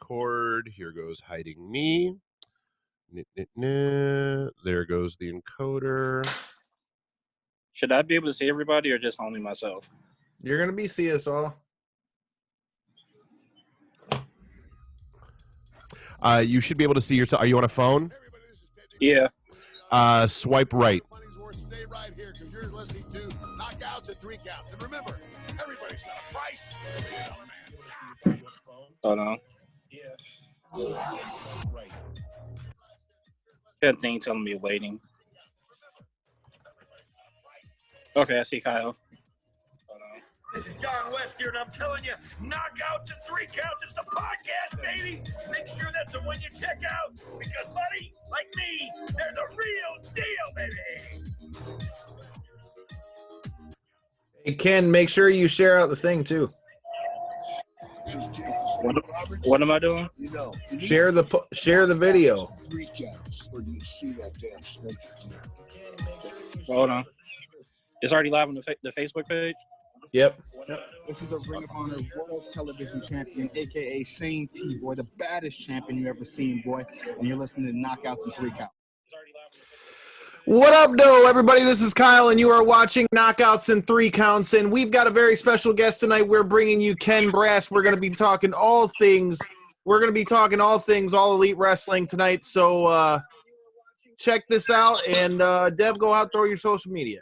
record. Here goes hiding me. There goes the encoder. Should I be able to see everybody or just only myself? You're going to be CSO. You should be able to see yourself. Are you on a phone? Yeah. Swipe right. Stay right here because you're listening to Knockouts and Three Counts. And remember, everybody's got a price. Hold on. That thing telling me waiting. Okay, I see Kyle. Hold on. This is John West here, and I'm telling you, Knockouts and Three Counts is the podcast, baby. Make sure that's the one you check out because, buddy, like me, they're the real deal, baby. Hey, Ken, make sure you share out the thing, too. What am I doing? Share the video. Three counts, or you see that damn snake again. Hold on. It's already live on the Facebook page? Yep. This is the Ring of Honor World Television Champion, a.k.a. Shane T, boy, the baddest champion you ever seen, boy. And you're listening to Knockouts and Three Counts. What up, though, everybody? This is Kyle, and you are watching Knockouts and Three Counts, and we've got a very special guest tonight. We're bringing you Ken Brass. We're going to be talking all things. All Elite Wrestling tonight. So check this out, and Dev, go out, throw your social media.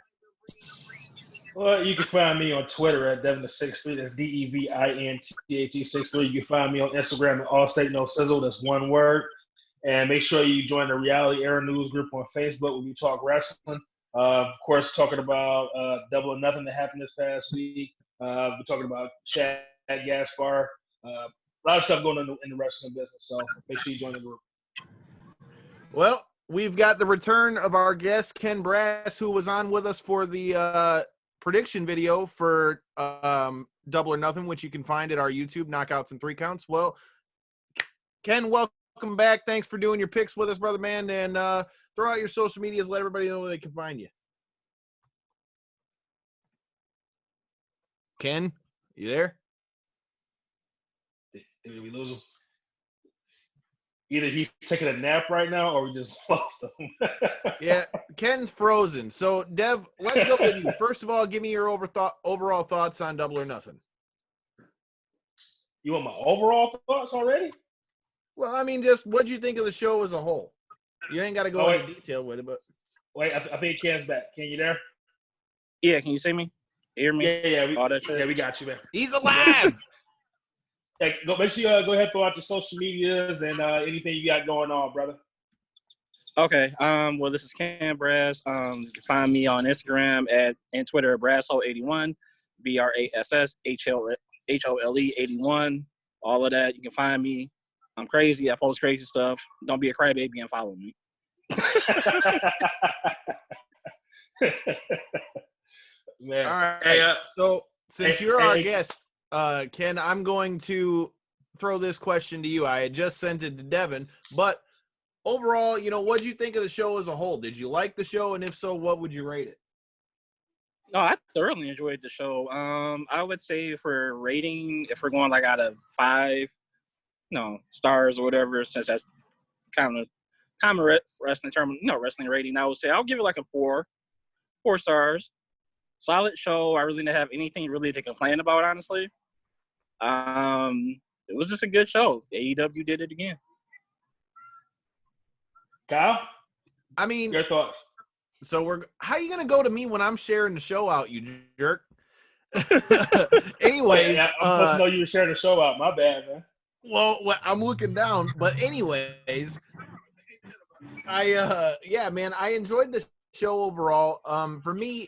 Well, you can find me on Twitter at Devin63. That's DEVINTHE63. You can find me on Instagram at Allstate No Sizzle. That's one word. And make sure you join the Reality Era News group on Facebook where we talk wrestling. Of course, talking about Double or Nothing that happened this past week. We're talking about Chad Gaspar. A lot of stuff going on in the wrestling business. So make sure you join the group. Well, we've got the return of our guest, Ken Brass, who was on with us for the prediction video for Double or Nothing, which you can find at our YouTube, Knockouts and Three Counts. Well, Ken, welcome back. Thanks for doing your picks with us, brother man, and throw out your social medias, let everybody know where they can find you. Ken, you there? Did we lose him? Either he's taking a nap right now or we just lost him. Yeah, Ken's frozen. So, Dev, let's go with you. First of all, give me your overall thoughts on Double or Nothing. You want my overall thoughts already? Well, I mean, just what do you think of the show as a whole? You ain't got to go into detail with it, but wait, I think Ken's back. Ken, you there? Yeah, can you see me? Hear me? Yeah, we got you, man. He's alive. Hey, make sure you go ahead and throw out your social medias and anything you got going on, brother. Okay. Well, this is Ken Brass. You can find me on Instagram and Twitter at Brasshole81, BRASSHOLE 81. All of that. You can find me. I'm crazy. I post crazy stuff. Don't be a crybaby and follow me. Man. All right. Hey, So since you're our guest, Ken, I'm going to throw this question to you. I had just sent it to Devin, but overall, what did you think of the show as a whole? Did you like the show? And if so, what would you rate it? No, I thoroughly enjoyed the show. I would say for rating, if we're going like out of 5, stars or whatever, since that's kind of wrestling term, wrestling rating, I would say I'll give it like a 4 stars. Solid show. I really didn't have anything really to complain about, honestly. It was just a good show. AEW did it again. Kyle? I mean, your thoughts? So how are you going to go to me when I'm sharing the show out, you jerk? Anyways. I'm supposed to know you were sharing the show out. My bad, man. Well, I'm looking down. But anyways, I enjoyed the show overall. For me,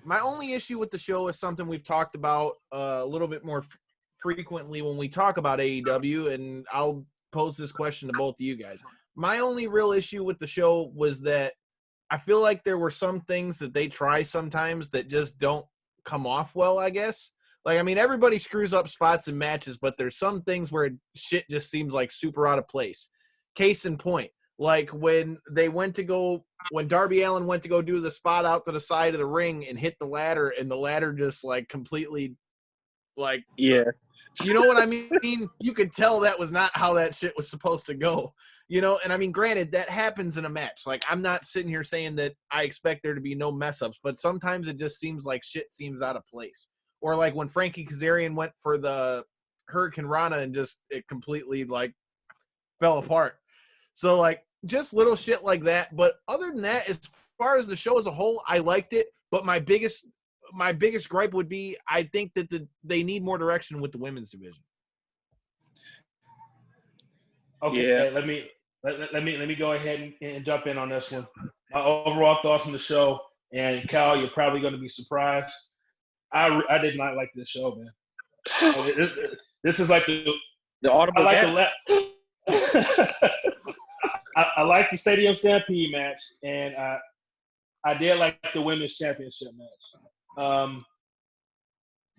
my only issue with the show is something we've talked about a little bit more frequently when we talk about AEW, and I'll pose this question to both of you guys. My only real issue with the show was that I feel like there were some things that they try sometimes that just don't come off well, I guess. Like, I mean, everybody screws up spots in matches, but there's some things where shit just seems like super out of place. Case in point, like when Darby Allin went to go do the spot out to the side of the ring and hit the ladder, and the ladder just like completely Like, Yeah. you know what I mean? You could tell that was not how that shit was supposed to go. You know, and I mean, granted, that happens in a match. Like, I'm not sitting here saying that I expect there to be no mess ups, but sometimes it just seems like shit seems out of place. Or like when Frankie Kazarian went for the Hurricane Rana and just it completely like fell apart. So like just little shit like that. But other than that, as far as the show as a whole, I liked it. But my biggest gripe would be I think that they need more direction with the women's division. Okay, Yeah. let me go ahead and jump in on this one. My overall thoughts on the show, and Cal, you're probably going to be surprised. I did not like this show, man. This is like The audible I like gasp. I like the Stadium Stampede match, and I did like the women's championship match.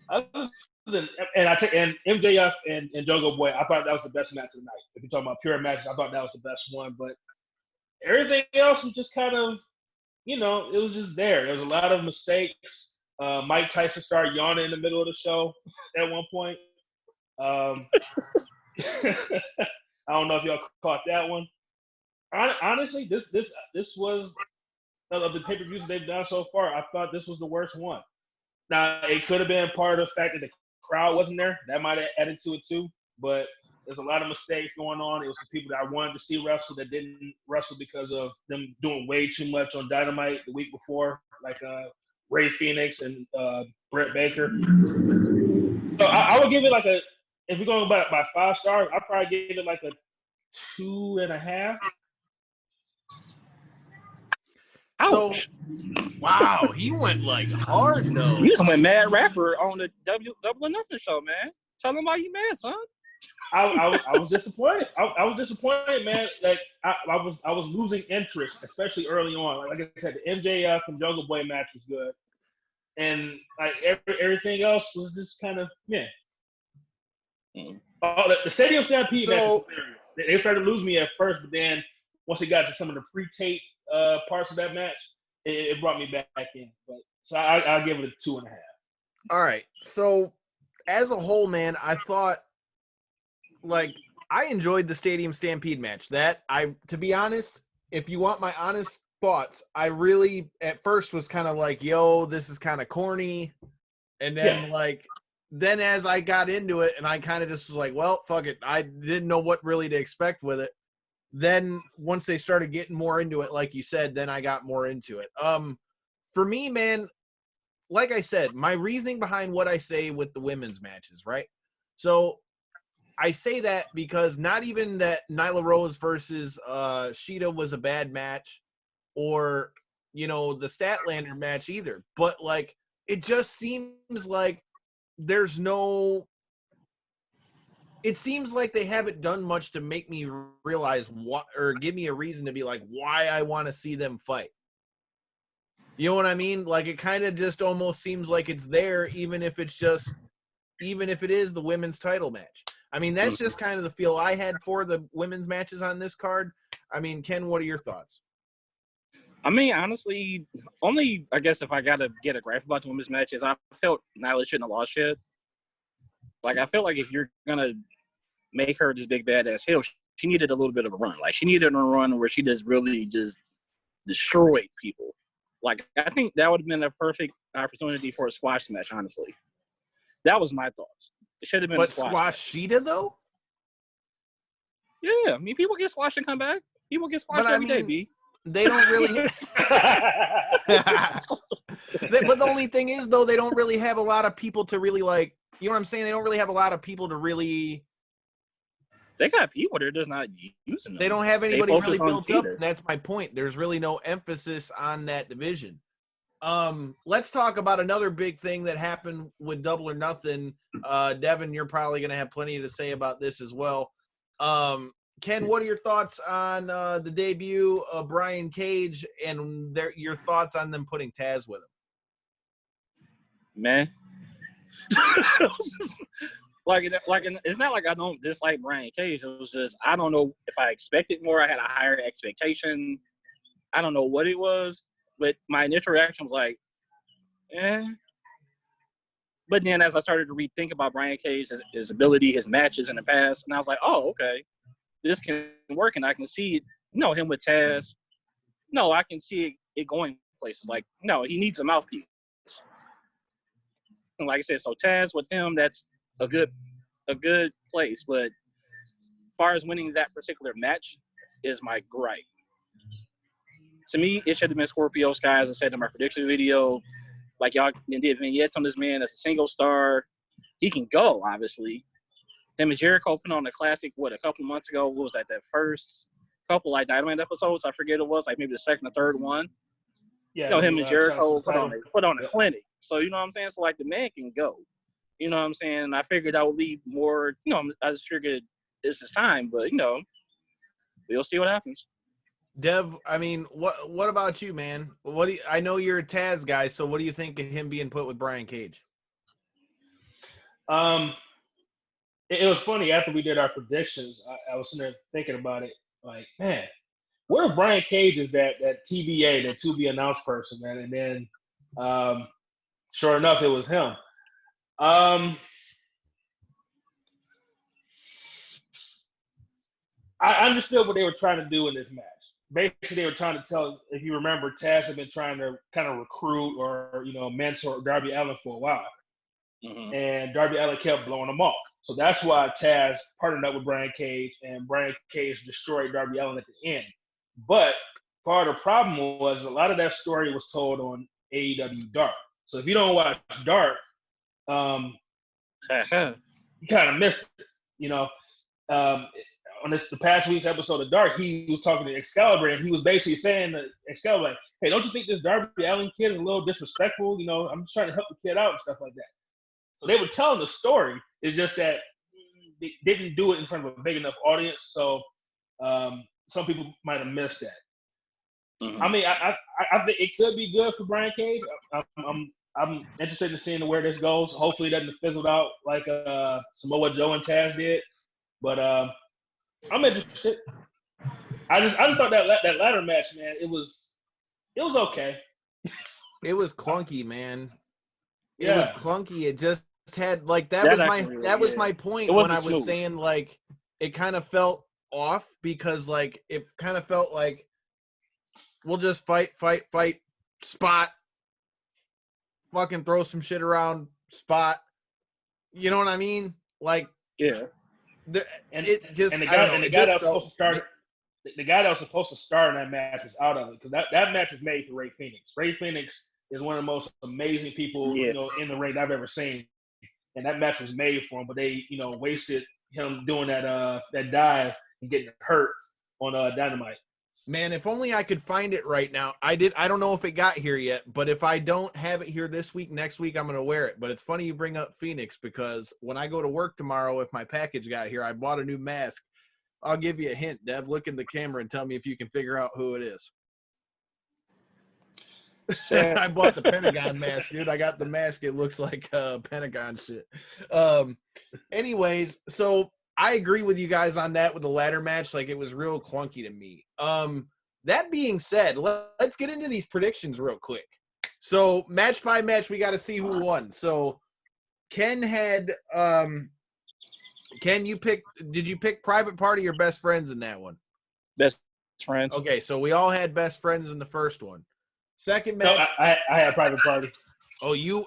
Other than and MJF and Jungle Boy, I thought that was the best match of the night. If you're talking about pure matches, I thought that was the best one. But everything else was just kind of, it was just there. There was a lot of mistakes. Mike Tyson started yawning in the middle of the show at one point. I don't know if y'all caught that one. Honestly, this was of the pay-per-views they've done so far. I thought this was the worst one. Now it could have been part of the fact that the crowd wasn't there. That might have added to it too. But there's a lot of mistakes going on. It was some people that I wanted to see wrestle that didn't wrestle because of them doing way too much on Dynamite the week before, like Ray Phoenix and Britt Baker. So I would give it like if you're going by 5 stars, I'd probably give it like a 2.5. Ouch. So, wow, he went like hard though. You just went mad rapper on the Double or Nothing show, man. Tell them why you mad, son. I was disappointed. I was disappointed, man. Like I was losing interest, especially early on. Like I said, the MJF and Jungle Boy match was good, and like everything else was just kind of yeah. The Stadium Stampede match was hilarious. They started to lose me at first, but then once it got to some of the pre-tape parts of that match, it brought me back in. But so I'll give it a 2.5. All right. So as a whole, man, I thought like I enjoyed the Stadium Stampede match. To be honest, if you want my honest thoughts, I really at first was kind of like, yo, this is kind of corny. And then then as I got into it and I kind of just was like, well, fuck it. I didn't know what really to expect with it. Then once they started getting more into it, like you said, then I got more into it. For me, man, like I said, my reasoning behind what I say with the women's matches, right? So I say that because not even that Nyla Rose versus Sheeta was a bad match or, the Statlander match either. But, like, it just seems like there's no – it seems like they haven't done much to make me realize what – or give me a reason to be like why I want to see them fight. You know what I mean? Like, it kind of just almost seems like it's there even if it is the women's title match. I mean, that's just kind of the feel I had for the women's matches on this card. I mean, Ken, what are your thoughts? I mean, honestly, only I guess if I got to get a gripe about the women's matches, I felt Nyla shouldn't have lost yet. Like, I feel like if you're going to make her this big badass heel, she needed a little bit of a run. Like, she needed a run where she just really just destroyed people. Like, I think that would have been a perfect opportunity for a squash match, honestly. That was my thoughts. It should have been but a squash. Squash Sheeta, though? Yeah, I mean, people get squashed and come back. People get squashed every day, B. They don't really but the only thing is, though, they don't really have a lot of people to really, like, you know what I'm saying? They don't really have a lot of people to really... They got people. They're just not using them. They don't have anybody really built up. Peter. That's my point. There's really no emphasis on that division. Let's talk about another big thing that happened with Double or Nothing. Devin, you're probably going to have plenty to say about this as well. Ken, what are your thoughts on the debut of Brian Cage and your thoughts on them putting Taz with him? Man. It's not like I don't dislike Brian Cage. It was just I don't know if I expected more. I had a higher expectation. I don't know what it was, but my initial reaction was like, But then as I started to rethink about Brian Cage, his ability, his matches in the past, and I was like, oh, okay, this can work, and I can see, him with Taz. No, I can see it going places. Like, no, he needs a mouthpiece. And like I said, so Taz with him, that's a good place. But as far as winning that particular match is my gripe. To me, it should have been Scorpio Sky, as I said in my prediction video. Like, y'all did vignettes on this man as a single star. He can go, obviously. Him and Jericho put on a classic, a couple months ago? What was that first couple, like, Dynamite episodes? I forget it was, like, maybe the second or third one. Yeah, him and Jericho put on a clinic. So, you know what I'm saying? So, like, the man can go. You know what I'm saying? And I figured I would leave more, I just figured this is time. But, we'll see what happens. Dev, I mean, what about you, man? I know you're a Taz guy, so what do you think of him being put with Brian Cage? It was funny after we did our predictions. I was sitting there thinking about it, like, man, what if Brian Cage is that TBA, that to be announced person, man? And then, sure enough, it was him. I understood what they were trying to do in this match. Basically, they were trying to tell, if you remember, Taz had been trying to kind of recruit or, mentor Darby Allin for a while. Mm-hmm. And Darby Allin kept blowing him off. So that's why Taz partnered up with Brian Cage, and Brian Cage destroyed Darby Allin at the end. But part of the problem was a lot of that story was told on AEW Dark. So if you don't watch Dark, you kind of missed it, on the past week's episode of Dark, he was talking to Excalibur, and he was basically saying to Excalibur, like, hey, don't you think this Darby Allin kid is a little disrespectful? I'm just trying to help the kid out and stuff like that. So they were telling the story. It's just that they didn't do it in front of a big enough audience, so some people might have missed that. Mm-hmm. I mean, I think it could be good for Brian Cage. I'm interested in seeing where this goes. Hopefully, it doesn't fizzle out like Samoa Joe and Taz did. But I'm interested. I just thought that ladder match, man, it was okay. It was clunky, man. It Yeah. was clunky. It just had that was my point when I was saying, like, it kind of felt off because, like, it kind of felt like we'll just fight, spot, fucking throw some shit around, spot. You know what I mean? Like, yeah. The guy that was supposed to start in that match was out of it, because that match was made for Ray Phoenix. Ray Phoenix is one of the most amazing people in the ring I've ever seen, and that match was made for him. But they wasted him doing that dive and getting hurt on Dynamite. Man, if only I could find it right now. I don't know if it got here yet, but if I don't have it here this week, next week I'm going to wear it. But it's funny you bring up Phoenix, because when I go to work tomorrow, if my package got here, I bought a new mask. I'll give you a hint, Dev. Look in the camera and tell me if you can figure out who it is. I bought the Pentagon mask, dude. I got the mask. It looks like Pentagon shit. Anyways, so I agree with you guys on that with the ladder match. Like, it was real clunky to me. That being said, let's get into these predictions real quick. So match by match, we got to see who won. So Ken had, Ken, did you pick Private Party or Best Friends in that one? Best Friends. Okay, so we all had Best Friends in the first one. Second match. No, I had Private Party. Oh, you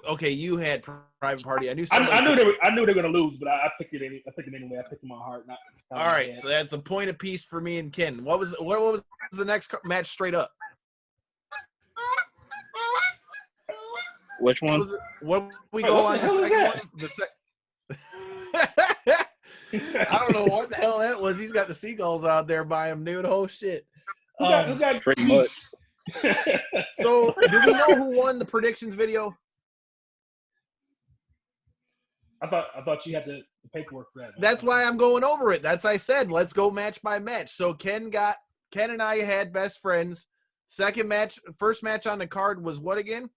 had Private Party. I knew they were gonna lose, but I picked it anyway. I picked them on heart. Not all right, so that's a point apiece for me and Ken. What was the next match straight up? Which one? What we go on the second one? I don't know what the hell that was. He's got the seagulls out there by him, dude. Oh shit. Who got pretty much. So, do we know who won the predictions video? I thought you had the paperwork for that. That's why I'm going over it. I said, let's go match by match. So Ken and I had Best Friends. First match on the card was what again?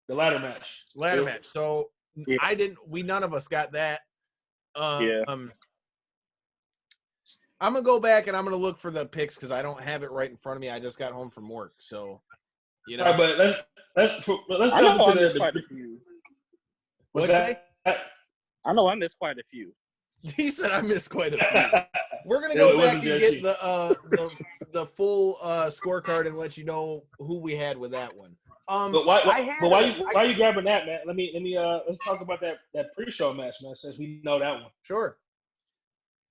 The ladder match. Match. So yeah. None of us got that. I'm going to go back and I'm going to look for the picks because I don't have it right in front of me. I just got home from work. So, All right, but let's jump into Was What'd that? I know I missed quite a few. He said I missed quite a few. We're gonna go It back wasn't and just get the full scorecard and let you know who we had with that one. But why you grabbing that, man? Let me let's talk about that pre-show match, man. Since we know that one. Sure.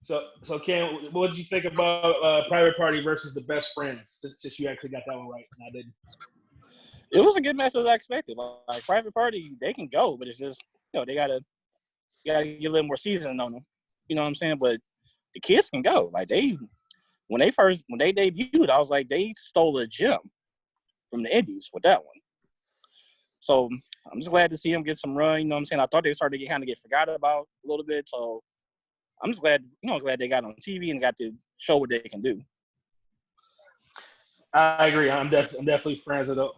So Ken, what did you think about Private Party versus the Best Friends? Since you actually got that one right, and I didn't. It was a good match as I expected. Like Private Party, they can go, but it's just they gotta get a little more seasoning on them. You know what I'm saying? But the kids can go. Like when they debuted, I was like, they stole a gem from the Indies with that one. So I'm just glad to see them get some run. You know what I'm saying? I thought they started to get forgot about a little bit. So I'm just glad, glad they got on TV and got to show what they can do. I agree. I'm definitely fans of them.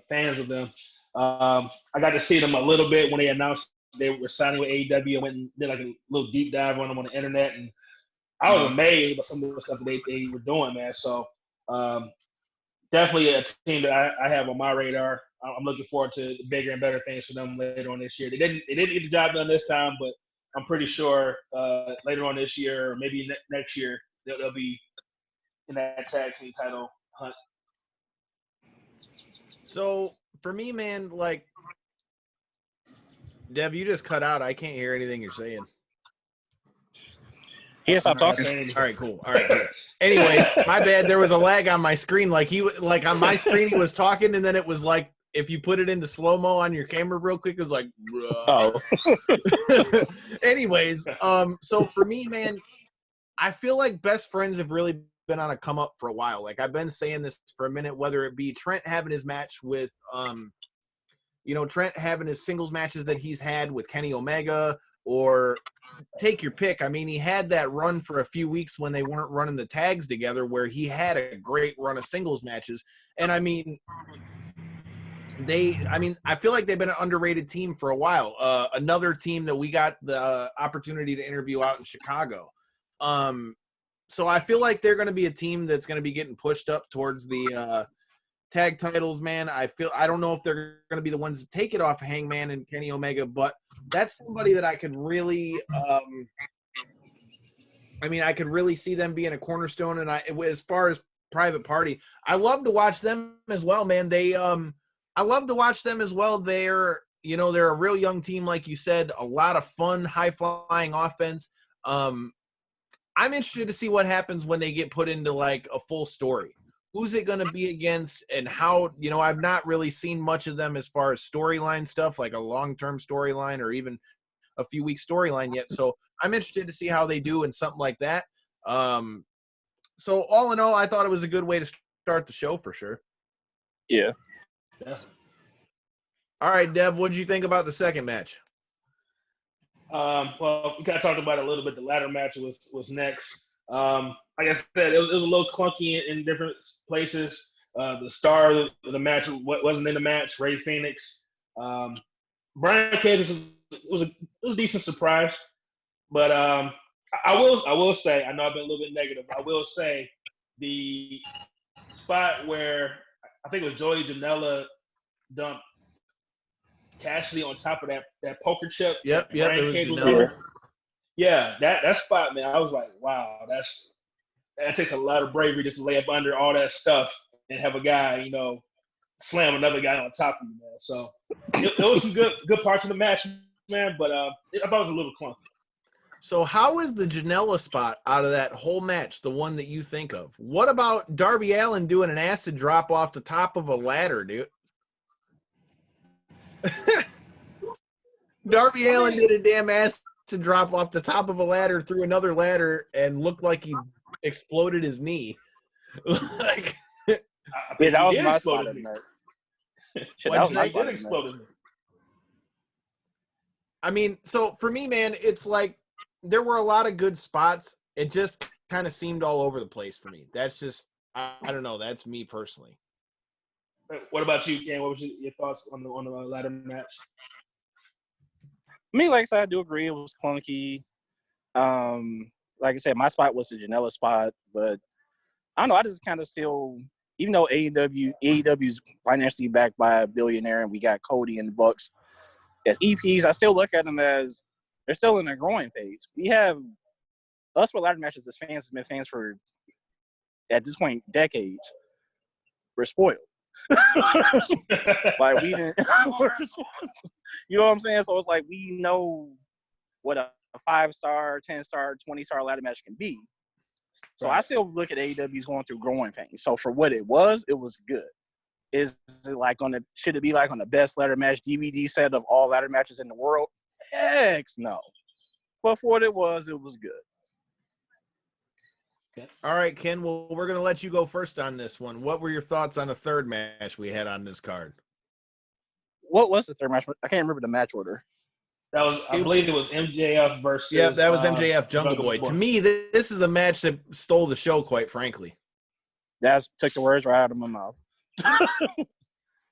Fans of them. I got to see them a little bit when they announced they were signing with AEW. I went and did like a little deep dive on them on the internet, and I was amazed by some of the stuff that they were doing, man. So definitely a team that I have on my radar. I'm looking forward to bigger and better things for them later on this year. They didn't get the job done this time, but I'm pretty sure later on this year or maybe next year they'll be in that tag team title hunt. So for me, man, like Dev, you just cut out. I can't hear anything you're saying. He stop talking. All right, cool. Anyways, my bad. There was a lag on my screen. Like on my screen, he was talking, and then it was like if you put it into slow mo on your camera real quick, it was like. Oh. Anyways, so for me, man, I feel like Best Friends have really been on a come up for a while. Like I've been saying this for a minute, whether it be Trent having his match with, Trent having his singles matches that he's had with Kenny Omega. Or take your pick. I mean, he had that run for a few weeks when they weren't running the tags together where he had a great run of singles matches. And I mean, I feel like they've been an underrated team for a while. Another team that we got the opportunity to interview out in Chicago. So I feel like they're going to be a team that's going to be getting pushed up towards the tag titles, man. I don't know if they're going to be the ones to take it off of Hangman and Kenny Omega, but that's somebody that I could really, I could really see them being a cornerstone. And as far as Private Party, I love to watch them as well, man. I love to watch them as well. They're a real young team, like you said, a lot of fun, high flying offense. I'm interested to see what happens when they get put into like a full story. Who's it going to be against and how, I've not really seen much of them as far as storyline stuff, like a long-term storyline or even a few week storyline yet. So I'm interested to see how they do in something like that. So all in all, I thought it was a good way to start the show for sure. Yeah. All right, Dev, what did you think about the second match? Well, we kind of talked about it a little bit. The ladder match was next. Like I said, it was a little clunky in different places. The star of the match wasn't in the match. Ray Phoenix, Brian Cage was a decent surprise, but I will say, I know I've been a little bit negative. I will say the spot where I think it was Joey Janela dumped Cassidy on top of that poker chip. Yep. Brian Cage was over. Yeah, that spot, man. I was like, wow, that takes a lot of bravery just to lay up under all that stuff and have a guy, slam another guy on top of you, man. So it was some good parts of the match, man. But I thought it was a little clunky. So how is the Janela spot out of that whole match the one that you think of? What about Darby Allin doing an acid drop off the top of a ladder, dude? Darby Allin did a damn acid drop off the top of a ladder through another ladder and looked like he exploded his knee. Like, yeah, that was my spot of that. Shit, that was my spot of that. I mean, so for me, man, it's like there were a lot of good spots. It just kind of seemed all over the place for me. That's just, I don't know. That's me personally. What about you, Ken? What was your thoughts on the ladder match? Me, like I said, I do agree. It was clunky. Like I said, my spot was the Janela spot, but I don't know. I just kind of still, even though AEW's financially backed by a billionaire and we got Cody and the Bucks, as EPs, I still look at them as they're still in their growing phase. We have us with ladder matches as fans, have been fans for, at this point, decades. We're spoiled. Like, we didn't, you know what I'm saying? So it's like we know what a 5-star, 10-star, 20-star ladder match can be. So I still look at AEW's going through growing pains. So for what it was good. Is it like should it be like on the best ladder match DVD set of all ladder matches in the world? Heck no. But for what it was good. All right, Ken, well, we're going to let you go first on this one. What were your thoughts on the third match we had on this card? What was the third match? I can't remember the match order. That was, I believe it was MJF versus. Yeah, that was MJF Jungle Boy. To me, this is a match that stole the show, quite frankly. That took the words right out of my mouth.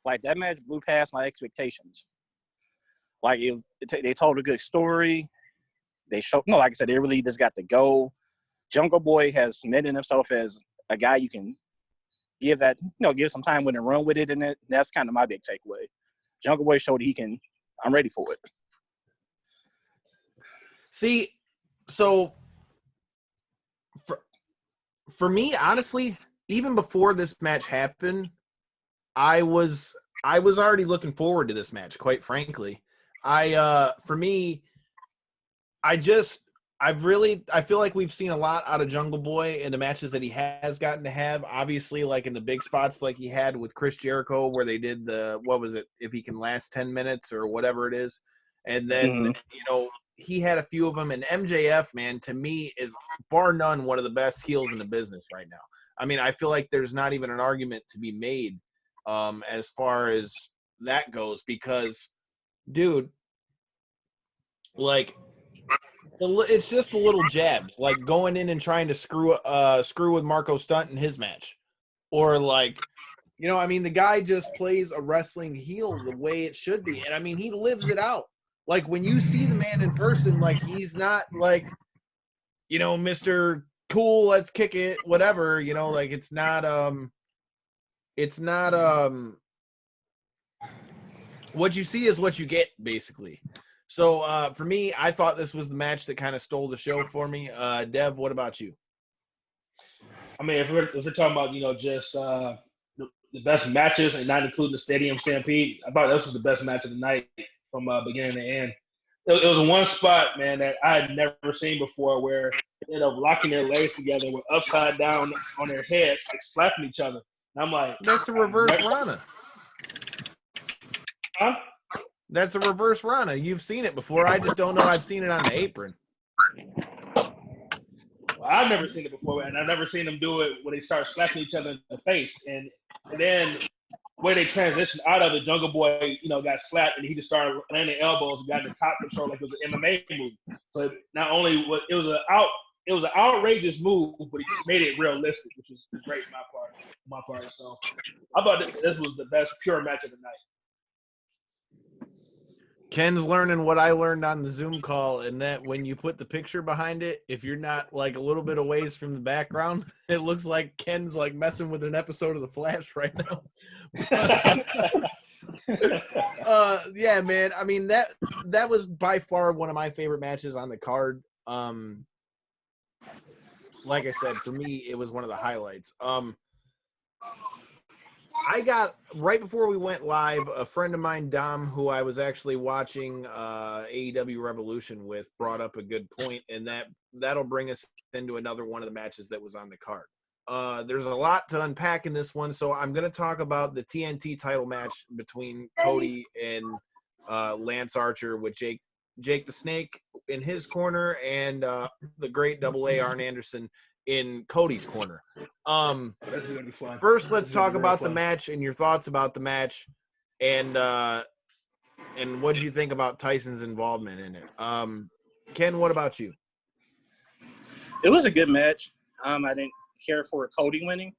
Like, that match blew past my expectations. Like, they told a good story. They showed, like I said, they really just got to go. Jungle Boy has cemented himself as a guy you can give some time with and run with it, and that's kind of my big takeaway. Jungle Boy showed I'm ready for it. See, so for me, honestly, even before this match happened, I was already looking forward to this match, quite frankly. I feel like we've seen a lot out of Jungle Boy in the matches that he has gotten to have. Obviously, like in the big spots like he had with Chris Jericho, where they did if he can last 10 minutes or whatever it is. And then, he had a few of them. And MJF, man, to me is bar none one of the best heels in the business right now. I mean, I feel like there's not even an argument to be made as far as that goes, because, dude, like, it's just the little jabs, like going in and trying to screw with Marco Stunt in his match, or like, the guy just plays a wrestling heel the way it should be, and he lives it out. Like, when you see the man in person, like, he's not like, Mr. Cool, let's kick it, whatever, like, it's not what you see is what you get, basically. So for me, I thought this was the match that kind of stole the show for me. Dev, what about you? I mean, if we're talking about just the best matches and not including the Stadium Stampede, I thought this was the best match of the night from beginning to end. It was one spot, man, that I had never seen before, where they ended up locking their legs together with upside down on their heads, like slapping each other. And I'm like, that's a reverse Rana. Huh? That's a reverse Rana. You've seen it before. I just don't know I've seen it on the apron. Well, I've never seen it before, and I've never seen them do it when they start slapping each other in the face. And then where they transitioned out of it, Jungle Boy, got slapped, and he just started landing elbows and got the top control like it was an MMA move. So not only it was an outrageous move, but he just made it realistic, which was great on my part. So I thought this was the best pure match of the night. Ken's learning what I learned on the Zoom call, and that when you put the picture behind it, if you're not like a little bit of ways from the background, it looks like Ken's like messing with an episode of The Flash right now. Yeah, man. I mean, that was by far one of my favorite matches on the card. Like I said, for me, it was one of the highlights. I got, right before we went live, a friend of mine, Dom, who I was actually watching AEW Revolution with, brought up a good point, and that'll bring us into another one of the matches that was on the card. There's a lot to unpack in this one, so I'm going to talk about the TNT title match between Cody and Lance Archer, with Jake the Snake in his corner and the great AA Arn Anderson in Cody's corner. This is gonna be fun. First, let's talk about the match and your thoughts about the match, and what did you think about Tyson's involvement in it? Ken, what about you? It was a good match. I didn't care for Cody winning.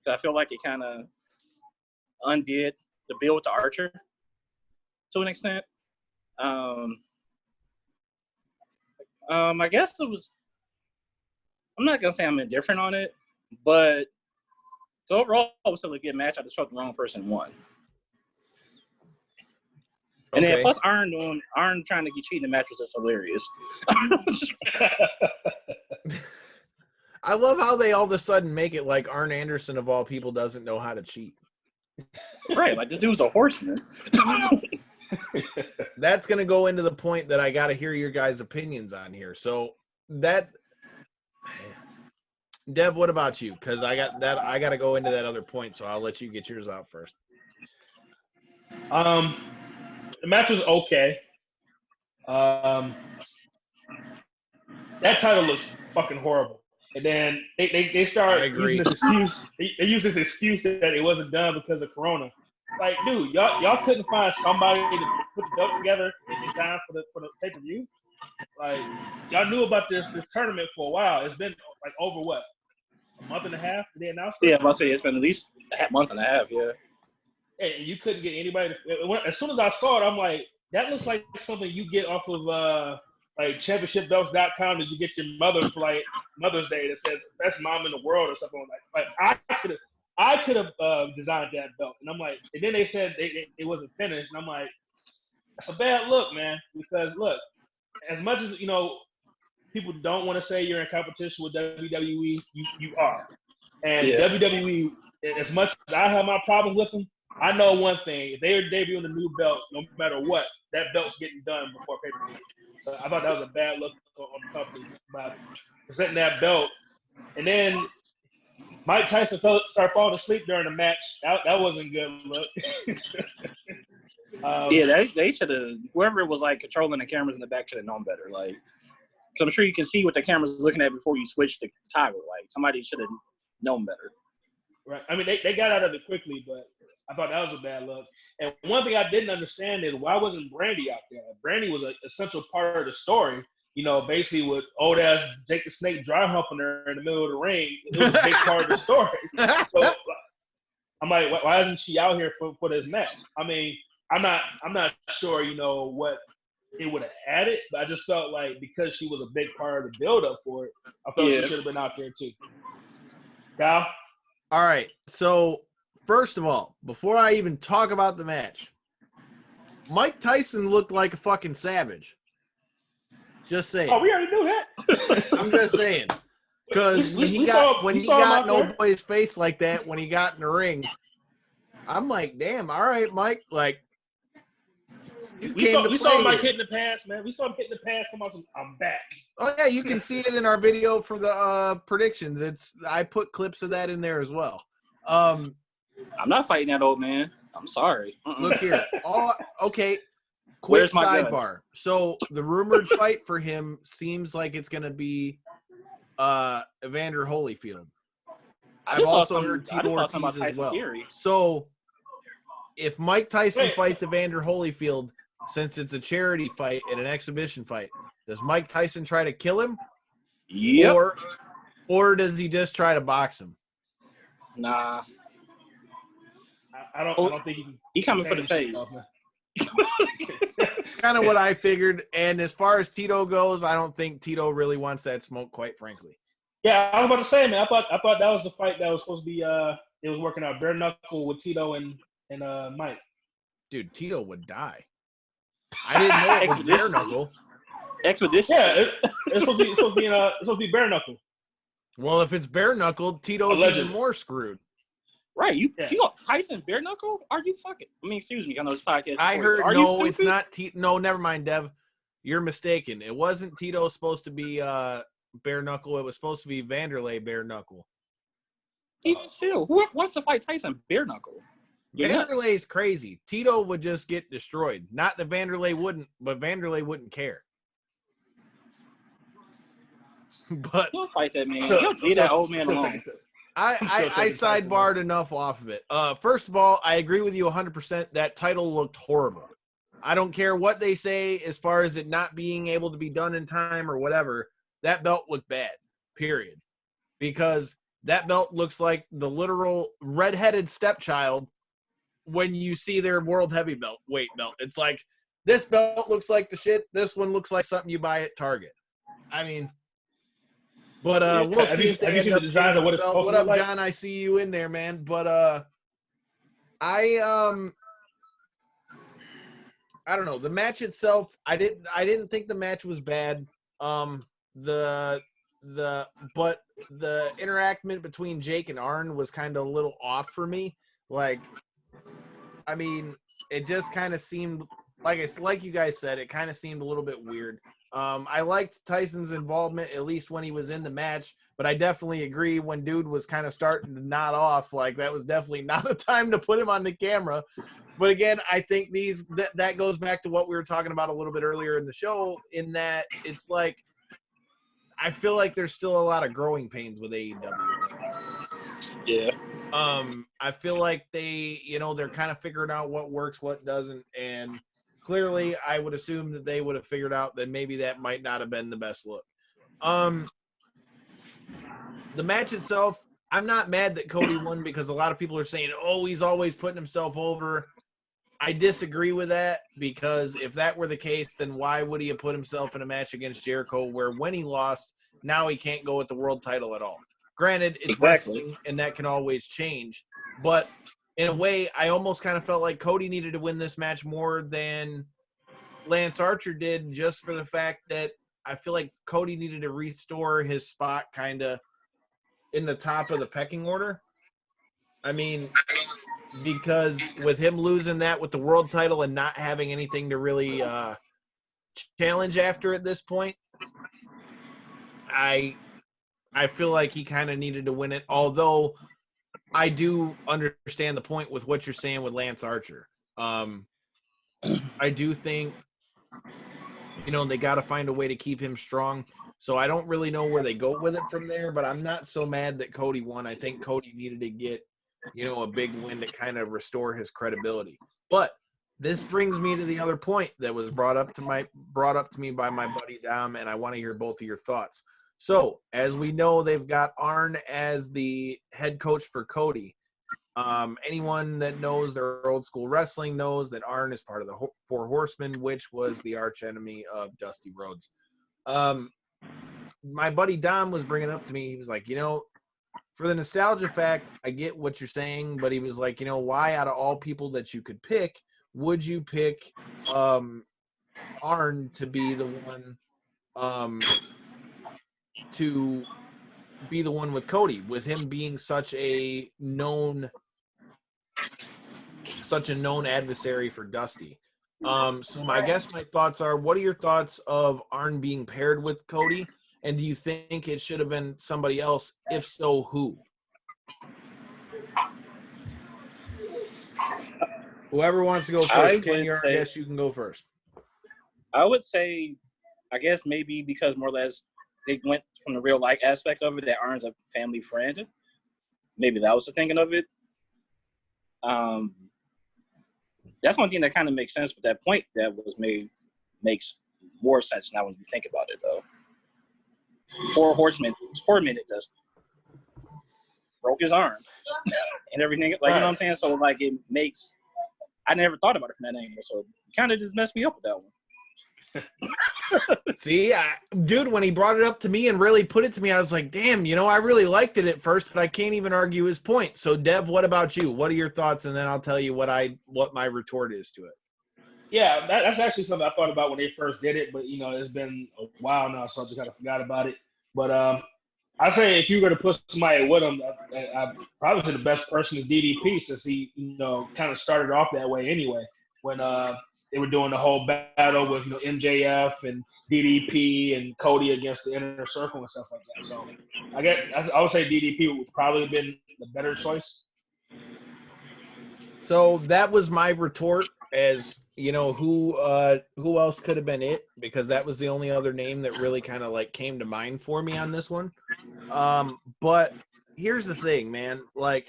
So I feel like it kind of undid the build with the Archer to an extent. I guess it was. I'm not gonna say I'm indifferent on it, but so overall, it was still a good match. I just felt the wrong person won. And then Okay. plus Arn trying to get cheating the match was just hilarious. I love how they all of a sudden make it like Arn Anderson of all people doesn't know how to cheat. Right, like this dude's a horseman. That's going to go into the point that I got to hear your guys' opinions on here. So that, Dev, what about you? Because I got to go into that other point, so I'll let you get yours out first. The match was okay. That title looks fucking horrible. And then they start using this excuse. They use this excuse that it wasn't done because of Corona. Like, dude, y'all couldn't find somebody to put the belt together in time for the pay-per-view. Like, y'all knew about this tournament for a while. It's been like over what, a month and a half? Did they announce it? Yeah, I'll say it's been at least a month and a half. Yeah. And you couldn't get anybody. As soon as I saw it, I'm like, that looks like something you get off of like championshipbelts.com that you get your mother for like Mother's Day that says best mom in the world or something like. Like I could have designed that belt, and I'm like, and then they said it wasn't finished, and I'm like, that's a bad look, man. Because look, as much as people don't want to say you're in competition with WWE, you are, and WWE. As much as I have my problem with them, I know one thing: if they're debuting a new belt, no matter what, that belt's getting done before pay-per-view. So I thought that was a bad look on the company by presenting that belt, and then Mike Tyson started falling asleep during the match. That wasn't a good look. They should have. Whoever was like controlling the cameras in the back should have known better. Like, so I'm sure you can see what the camera's looking at before you switch the toggle. Like, somebody should have known better. Right. I mean, they got out of it quickly, but I thought that was a bad look. And one thing I didn't understand is why wasn't Brandy out there? Brandy was an essential part of the story. Basically with old ass Jake the Snake dry humping her in the middle of the ring. It was a big part of the story. So I'm like, why isn't she out here for this match? I mean, I'm not sure, what it would have added, but I just felt like because she was a big part of the build up for it, I felt she should have been out there too. Kyle? All right. So first of all, before I even talk about the match, Mike Tyson looked like a fucking savage. Just saying. Oh, we already knew that. I'm just saying. Because when he got no boy's face like that when he got in the ring, I'm like, damn, all right, Mike. Like, we saw Mike hitting the pass, man. We saw him hitting the pass. Come on, I'm back. Oh yeah, you can see it in our video for the predictions. I put clips of that in there as well. I'm not fighting that old man. I'm sorry. Look here. Okay. Quick Where's my sidebar. gun? So the rumored fight for him seems like it's going to be Evander Holyfield. I've also heard Tito Ortiz as well. Fury. So if Mike Tyson fights Evander Holyfield, since it's a charity fight and an exhibition fight, does Mike Tyson try to kill him? Yep. Or does he just try to box him? Nah. I don't think he coming for the face. Kind of what I figured. And as far as Tito goes, I don't think Tito really wants that smoke, quite frankly. Yeah, I was about to say, man. I thought that was the fight that was supposed to be. It was working out bare knuckle with Tito and Mike. Dude, Tito would die. I didn't know it was bare knuckle. Expedition. Yeah, it's supposed to be bare knuckle. Well, if it's bare knuckle, Tito's even more screwed. Right, Tito Tyson bare knuckle? Are you fucking? I mean, excuse me, I know this podcast. I heard it's not Tito. No, never mind, Dev. You're mistaken. It wasn't Tito supposed to be bare knuckle. It was supposed to be Vanderlei bare knuckle. Even still, who wants to fight Tyson bare knuckle? Vanderlei's crazy. Tito would just get destroyed. Not that Vanderlei wouldn't, but Vanderlei wouldn't care. But don't fight that man. Don't leave that old man alone. I sidebarred enough off of it. First of all, I agree with you 100%. That title looked horrible. I don't care what they say as far as it not being able to be done in time or whatever. That belt looked bad, period. Because that belt looks like the literal redheaded stepchild when you see their world weight belt. It's like, this belt looks like the shit. This one looks like something you buy at Target. I mean... But we'll see if they end up changing the belt. What up, John? I see you in there, man. But I I don't know. The match itself, I didn't think the match was bad. But the interaction between Jake and Arn was kind of a little off for me. Like, I mean, it just kind of seemed like you guys said, it kind of seemed a little bit weird. I liked Tyson's involvement, at least when he was in the match, but I definitely agree when dude was kind of starting to nod off, like that was definitely not a time to put him on the camera. But again, I think that goes back to what we were talking about a little bit earlier in the show, in that it's like, I feel like there's still a lot of growing pains with AEW. Yeah. I feel like they're kind of figuring out what works, what doesn't, and clearly I would assume that they would have figured out that maybe that might not have been the best look. The match itself, I'm not mad that Cody won because a lot of people are saying, oh, he's always putting himself over. I disagree with that, because if that were the case, then why would he have put himself in a match against Jericho where when he lost, now he can't go with the world title at all? Granted, it's wrestling, and that can always change. But in a way, I almost kind of felt like Cody needed to win this match more than Lance Archer did, just for the fact that I feel like Cody needed to restore his spot kind of in the top of the pecking order. I mean, because with him losing that with the world title and not having anything to really challenge after at this point, I feel like he kind of needed to win it, although I do understand the point with what you're saying with Lance Archer. I do think, they got to find a way to keep him strong. So I don't really know where they go with it from there, but I'm not so mad that Cody won. I think Cody needed to get, a big win to kind of restore his credibility. But this brings me to the other point that was brought up to me by my buddy Dom, and I want to hear both of your thoughts. So, as we know, they've got Arn as the head coach for Cody. Anyone that knows their old school wrestling knows that Arn is part of the Four Horsemen, which was the arch enemy of Dusty Rhodes. My buddy Dom was bringing up to me, he was like, for the nostalgia fact, I get what you're saying, but he was like, why out of all people that you could pick, would you pick Arn to be the one to be the one with Cody, with him being such a known adversary for Dusty. So my thoughts are, what are your thoughts of Arn being paired with Cody? And do you think it should have been somebody else? If so, who? Whoever wants to go first. Ken, I guess you can go first. I would say, I guess maybe because more or less they went from the real life aspect of it, that Arn's a family friend. Maybe that was the thinking of it. That's one thing that kind of makes sense, but that point that was made makes more sense now when you think about it, though. Four Horsemen just broke his arm and everything. Like, you know what I'm saying? So, like, it makes – I never thought about it from that angle. So, it kind of just messed me up with that one. See, dude, when he brought it up to me and really put it to me, I was like, damn, I really liked it at first, but I can't even argue his point. So, Dev, what about you? What are your thoughts? And then I'll tell you what my retort is to it. Yeah, that's actually something I thought about when they first did it, but, it's been a while now, so I just kind of forgot about it. But I say if you were to put somebody with him, I probably say the best person is DDP, since he, kind of started off that way anyway, when they were doing the whole battle with MJF and DDP and Cody against the Inner Circle and stuff like that. So I would say DDP would probably have been the better choice. So that was my retort, as who else could have been it, because that was the only other name that really kind of like came to mind for me on this one. But here's the thing, man, like,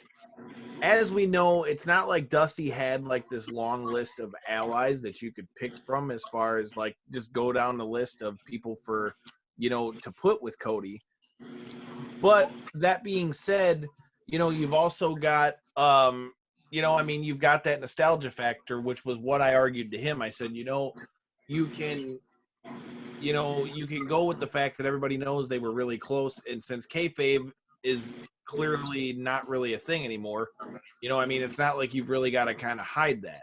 as we know, it's not like Dusty had like this long list of allies that you could pick from, as far as like just go down the list of people for, to put with Cody. But that being said, you've also got, you've got that nostalgia factor, which was what I argued to him. I said, you can go with the fact that everybody knows they were really close. And since kayfabe is clearly not really a thing anymore, it's not like you've really got to kind of hide that.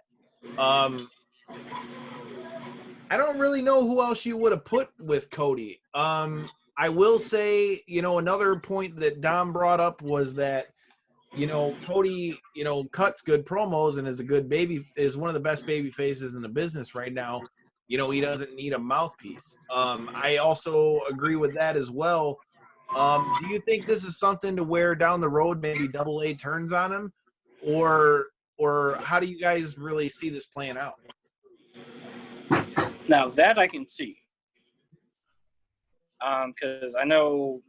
I don't really know who else you would have put with Cody. I will say, another point that Dom brought up was that, Cody, cuts good promos and is one of the best baby faces in the business right now. He doesn't need a mouthpiece. I also agree with that as well. Do you think this is something to where down the road maybe Double A turns on him, or how do you guys really see this playing out? Now that I can see, because I know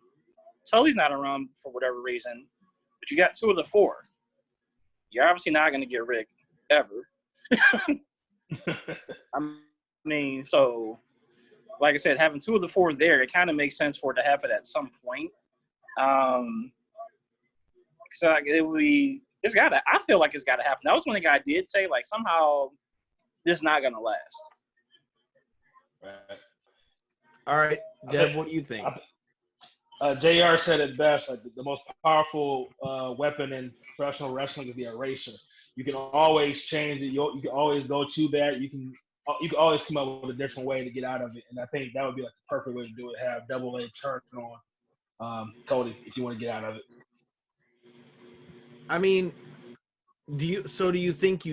Tully's not around for whatever reason, but you got 2 of the 4. You're obviously not going to get Rick ever. I mean, so like I said, having 2 of the 4 there, it kind of makes sense for it to happen at some point. So it would be. I feel like it's got to happen. That was one thing I did say. Like somehow, this is not going to last. Right. All right, Deb, what do you think? JR said it best. Like the most powerful weapon in professional wrestling is the eraser. You can always change it. You can always go too bad. You can always come up with a different way to get out of it. And I think that would be like the perfect way to do it. Have Double A turn on Cody if you want to get out of it. I mean, do you think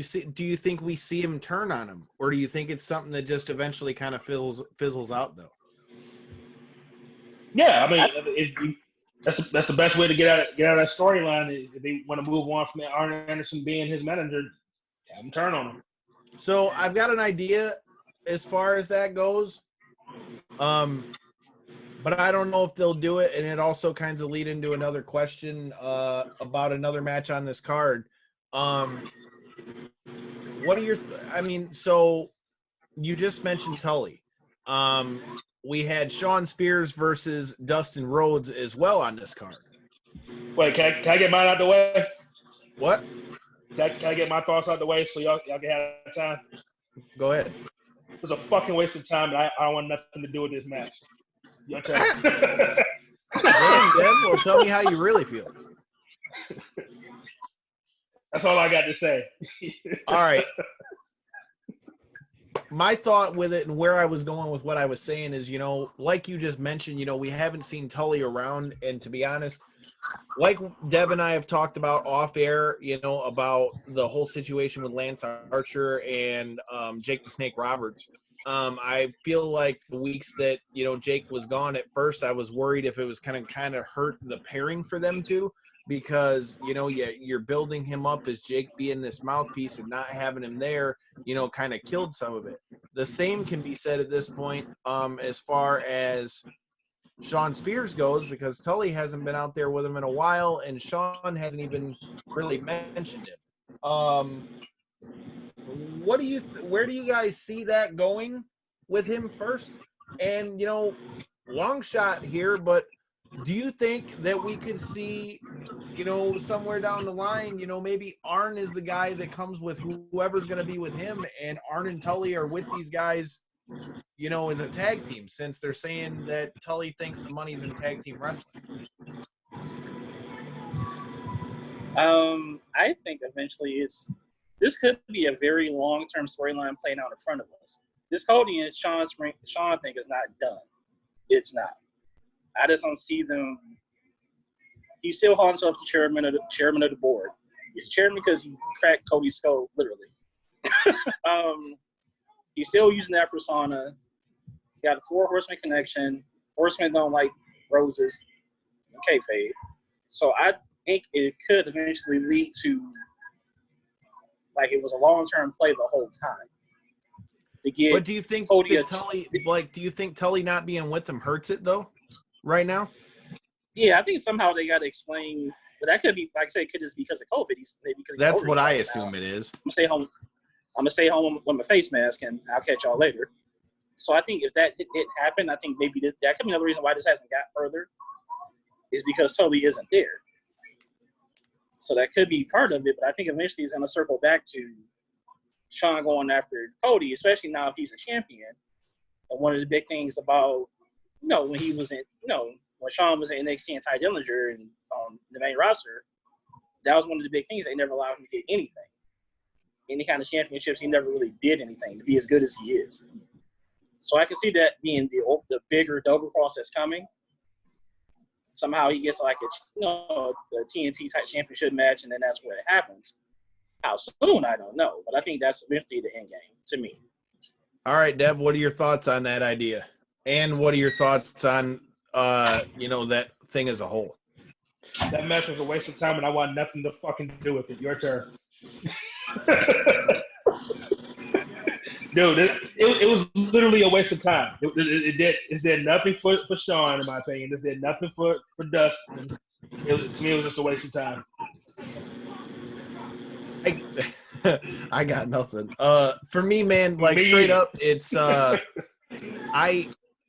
we see him turn on him, or do you think it's something that just eventually kind of fizzles out though? Yeah, I mean, that's the best way to get out of that storyline. If they want to move on from Arn Anderson being his manager, have him turn on him. So I've got an idea as far as that goes, but I don't know if they'll do it, and it also kind of lead into another question about another match on this card. What are your so you just mentioned Tully. We had Sean Spears versus Dustin Rhodes as well on this card. Wait, can I get mine out the way? What? Can I get my thoughts out the way so y'all can have time? Go ahead. It was a fucking waste of time, and I don't want nothing to do with this match. Your turn. Damn, Deb, well, tell me how you really feel. That's all I got to say. All right. My thought with it and where I was going with what I was saying is, like you just mentioned, we haven't seen Tully around. And to be honest, like Deb and I have talked about off air, about the whole situation with Lance Archer and Jake the Snake Roberts. I feel like the weeks that, Jake was gone at first, I was worried if it was kind of hurt the pairing for them two. Because, you're building him up as Jake being this mouthpiece and not having him there, kind of killed some of it. The same can be said at this point as far as Sean Spears goes, because Tully hasn't been out there with him in a while, and Sean hasn't even really mentioned it. Where do you guys see that going with him first? And, long shot here, but do you think that we could see, somewhere down the line, maybe Arn is the guy that comes with whoever's going to be with him, and Arn and Tully are with these guys, as a tag team, since they're saying that Tully thinks the money's in tag team wrestling? I think eventually this could be a very long-term storyline playing out in front of us. This Cody and Sean thing is not done. It's not. I just don't see them. He still calls himself the chairman of the board. He's chairman because he cracked Cody's skull, literally. He's still using that persona. He got a 4 Horseman connection. Horsemen don't like roses. Kayfabe. So I think it could eventually lead to, like, it was a long-term play the whole time. But do you think Tully, do you think Tully not being with him hurts it though? Right now? Yeah, I think somehow they got to explain, but that could be, like I said, could just because of COVID. That's what I assume it is. I'm gonna stay home with my face mask, and I'll catch y'all later. So I think if that it happened, I think maybe that could be another reason why this hasn't got further, is because Tully isn't there. So that could be part of it, but I think eventually it's going to circle back to Sean going after Cody, especially now if he's a champion. And one of the big things about, when he was in, when Sean was in NXT and Ty Dillinger and on the main roster, that was one of the big things. They never allowed him to get anything. Any kind of championships, he never really did anything to be as good as he is. So I can see that being the bigger double cross that's coming. Somehow he gets like a TNT type championship match, and then that's where it happens. How soon, I don't know, but I think that's eventually the end game to me. All right, Dev, what are your thoughts on that idea? And what are your thoughts on, that thing as a whole? That match was a waste of time, and I want nothing to fucking do with it. Your turn. Dude, it was literally a waste of time. It did nothing for Sean, in my opinion. It did nothing for Dustin. To me, it was just a waste of time. I got nothing. For me, man, Me straight either. up, it's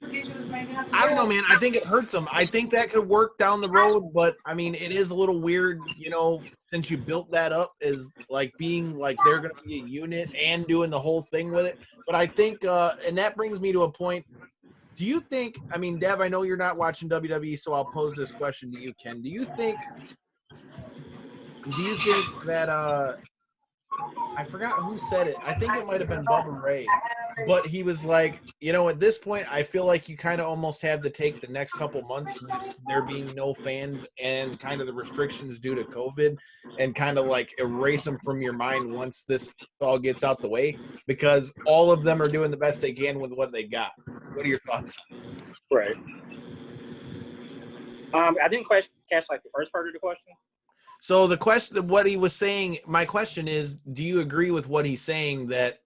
I don't know, man. I think it hurts them. I think that could work down the road, but I mean, it is a little weird, since you built that up as like being like they're going to be a unit and doing the whole thing with it. But I think, and that brings me to a point. Do you think? I mean, Dev, I know you're not watching WWE, so I'll pose this question to you, Ken. Do you think that I forgot who said it. I think it might have been Bubba Ray. But he was like, at this point, I feel like you kind of almost have to take the next couple months with there being no fans and kind of the restrictions due to COVID and kind of like erase them from your mind once this all gets out the way, because all of them are doing the best they can with what they got. What are your thoughts on that? Right. I didn't catch like the first part of the question. So the question, what he was saying, my question is, do you agree with what he's saying that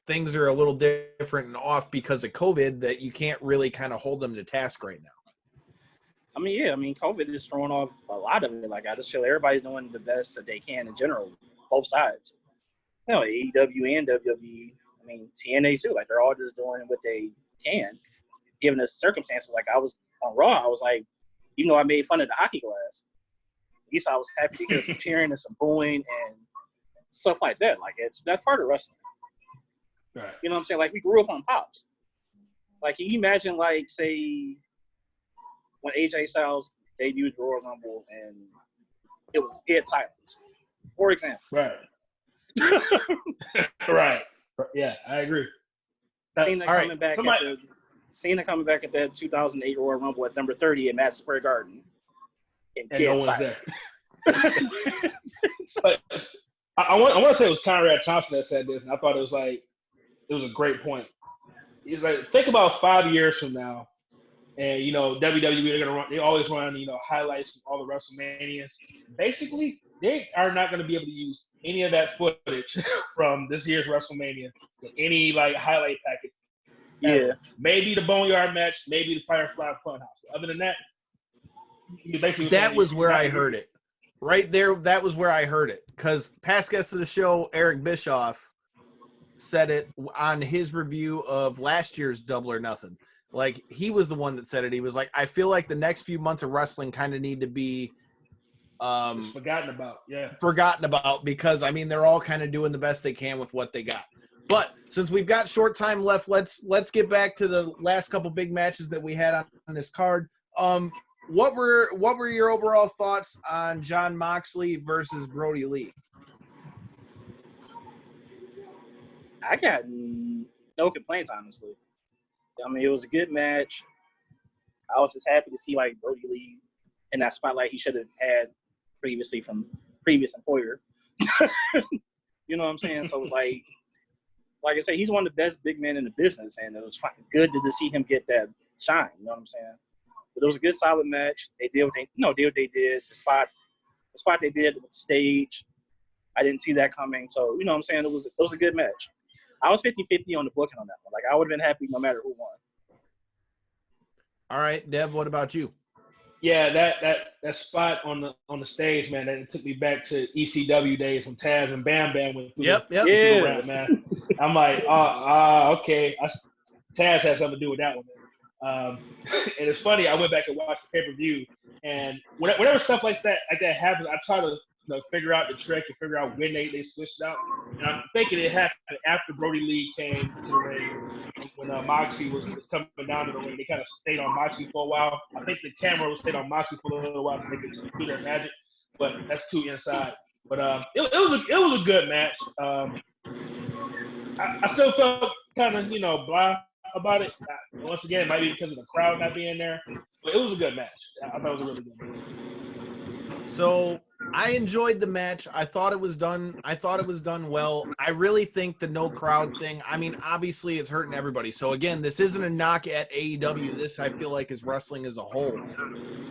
things are a little different and off because of COVID, that you can't really kind of hold them to task right now? I mean, yeah. I mean, COVID is throwing off a lot of it. Like, I just feel everybody's doing the best that they can in general, both sides. AEW and WWE. I mean, TNA too. Like, they're all just doing what they can, given the circumstances. Like, I was on Raw. I was like, even though I made fun of the hockey glass, at least I was happy to hear some cheering and some booing and stuff like that. Like, that's part of wrestling. Right. You know what I'm saying? Like, we grew up on Pops. Like, can you imagine, like, say, when AJ Styles debuted the Royal Rumble and it was dead silence, for example. Right. Right. Yeah, I agree. Cena coming back at that 2008 Royal Rumble at number 30 at Madison Square Garden. And no one's there. But I want to say it was Conrad Thompson that said this, and I thought it was a great point. He's like, think about 5 years from now, and WWE they always run highlights from all the WrestleManias. Basically, they are not going to be able to use any of that footage from this year's WrestleMania in any like highlight package. Yeah, maybe the Boneyard match, maybe the Firefly Funhouse. Other than that, that was where I heard it. Right there, that was where I heard it. Because past guest of the show, Eric Bischoff, said it on his review of last year's Double or Nothing. Like, he was the one that said it. He was like, I feel like the next few months of wrestling kind of need to be forgotten about. Yeah. Forgotten about, because, I mean, they're all kind of doing the best they can with what they got. But since we've got short time left, let's get back to the last couple big matches that we had on this card. What were your overall thoughts on Jon Moxley versus Brody Lee? I got no complaints, honestly. I mean, it was a good match. I was just happy to see like Brody Lee in that spotlight he should have had previously from previous employer. You know what I'm saying? So like I said, he's one of the best big men in the business, and it was good to see him get that shine. You know what I'm saying? But it was a good, solid match. They did what they did. The spot they did with the stage, I didn't see that coming. So, you know what I'm saying? It was a good match. I was 50-50 on the booking on that one. Like, I would have been happy no matter who won. All right, Dev, what about you? Yeah, that spot on the stage, man, that took me back to ECW days when Taz and Bam Bam went through the round, man. I'm like, okay. Taz has something to do with that one. And it's funny, I went back and watched the pay-per-view, and whenever stuff like that happens, I try to figure out the trick and figure out when they switched out. And I'm thinking it happened after Brody Lee came to the ring, when Moxley was coming down to the ring. They kind of stayed on Moxley for a while. I think the camera was stayed on Moxley for a little while so they could do their magic, but that's too inside. But it was a good match. I still felt kind of blah about it. Once again, it might be because of the crowd not being there, but it was a good match. I thought it was a really good match. So I enjoyed the match. I thought it was done well. I really think the no crowd thing, I mean, obviously it's hurting everybody. So again, this isn't a knock at AEW. This I feel like is wrestling as a whole.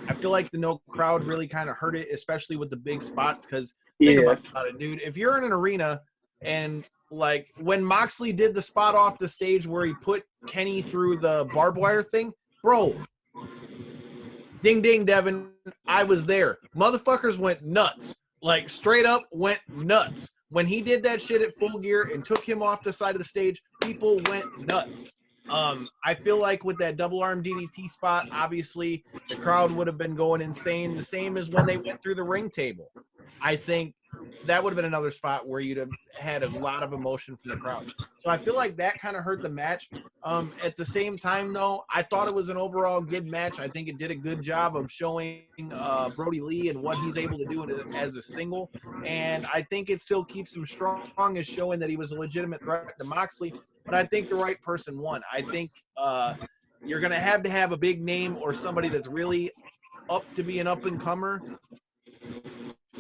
I feel like the no crowd really kind of hurt it, especially with the big spots. Because think about it, dude. If you're in an arena and like when Moxley did the spot off the stage where he put Kenny through the barbed wire thing, bro. Ding, ding, Devin. I was there. Motherfuckers went nuts. Like, straight up went nuts. When he did that shit at Full Gear and took him off the side of the stage, people went nuts. I feel like with that double arm DDT spot, obviously, the crowd would have been going insane. The same as when they went through the ring table. I think that would have been another spot where you'd have had a lot of emotion from the crowd. So I feel like that kind of hurt the match. At the same time, though, I thought it was an overall good match. I think it did a good job of showing Brody Lee and what he's able to do as a single. And I think it still keeps him strong as showing that he was a legitimate threat to Moxley. But I think the right person won. I think you're going to have a big name or somebody that's really up to be an up-and-comer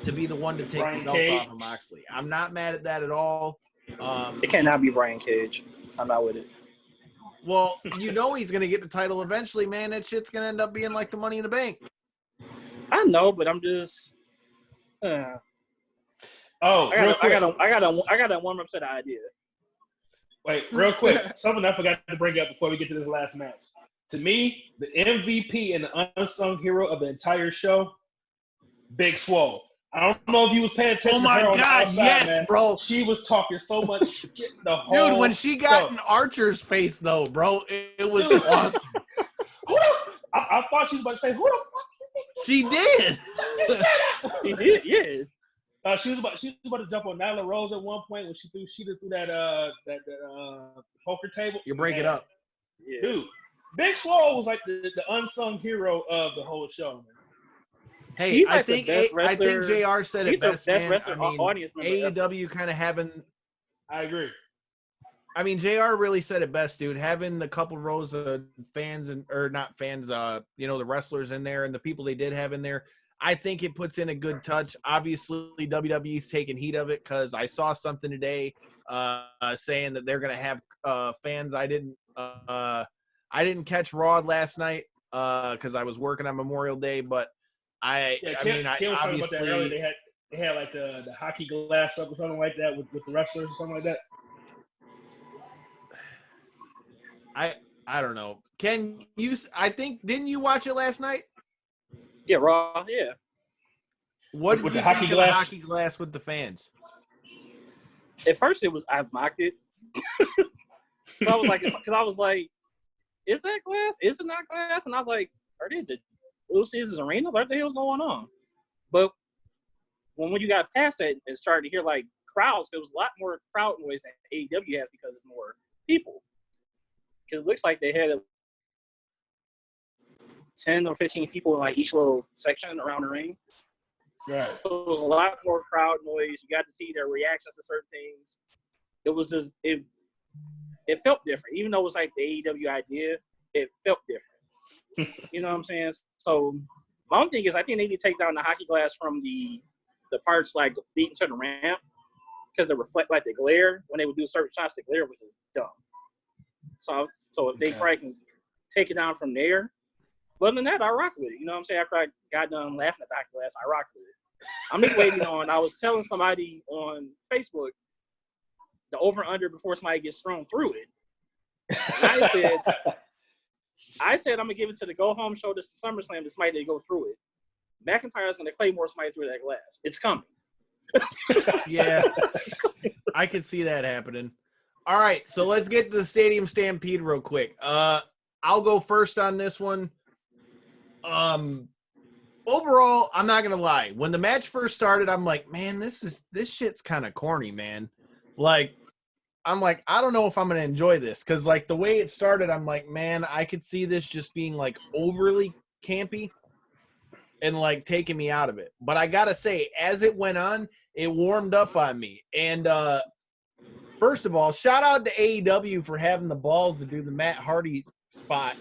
to be the one to take the belt off of Moxley. I'm not mad at that at all. It cannot be Brian Cage. I'm not with it. Well, you know he's going to get the title eventually, man. That shit's going to end up being like the Money in the Bank. I know, but I'm just. I got a warm up set of idea. Wait, real quick. Something I forgot to bring up before we get to this last match. To me, the MVP and the unsung hero of the entire show, Big Swole. I don't know if you was paying attention. Oh my to her on God, the outside, yes, man. bro. She was talking so much shit the whole Dude, when she got in Archer's face, though, bro, it was awesome. I thought she was about to say, "Who the fuck?" She did. She did, yeah. She was about to jump on Nyla Rose at one point when she threw that poker table. You break it up, dude. Big Swole was like the unsung hero of the whole show, man. Hey, I think JR said it best, man. I mean, AEW kind of having. I agree. I mean, JR really said it best, dude. Having a couple rows of fans or not fans, the wrestlers in there and the people they did have in there, I think it puts in a good touch. Obviously, WWE's taking heat of it because I saw something today saying that they're going to have fans. I didn't catch Raw last night because I was working on Memorial Day, but I mean, obviously about that earlier. They had like the hockey glass up or something like that with the wrestlers or something like that. I don't know. Can you? I think didn't you watch it last night? Yeah, Raw. Yeah. What did you think of the hockey glass with the fans? At first, I mocked it. I was like, is that glass? Is it not glass? And I was like, are they the Little Caesars Arena? What the hell's going on? But when you got past that and started to hear like crowds, there was a lot more crowd noise than AEW has because it's more people. Because it looks like they had 10 or 15 people in like each little section around the ring. Right. So it was a lot more crowd noise. You got to see their reactions to certain things. It was just it felt different. Even though it was like the AEW idea, it felt different. You know what I'm saying? So my own thing is I think they need to take down the hockey glass from the parts like leading to the ramp because they reflect like the glare when they would do certain shots. The glare was just dumb. So if they probably can take it down from there. But other than that, I rock with it. You know what I'm saying? After I got done laughing at the hockey glass, I rock with it. I'm just waiting on. I was telling somebody on Facebook the over/under before somebody gets thrown through it. And I said I'm gonna give it to the go home show to SummerSlam to somebody that go through it. McIntyre's gonna Claymore somebody through that glass. It's coming. Yeah, I could see that happening. All right, so let's get to the Stadium Stampede real quick. I'll go first on this one. Overall, I'm not gonna lie. When the match first started, I'm like, man, this shit's kind of corny, man. Like, I'm like, I don't know if I'm gonna enjoy this because, like, the way it started, I'm like, man, I could see this just being like overly campy and like taking me out of it. But I gotta say, as it went on, it warmed up on me. And First of all, shout out to AEW for having the balls to do the Matt Hardy spot.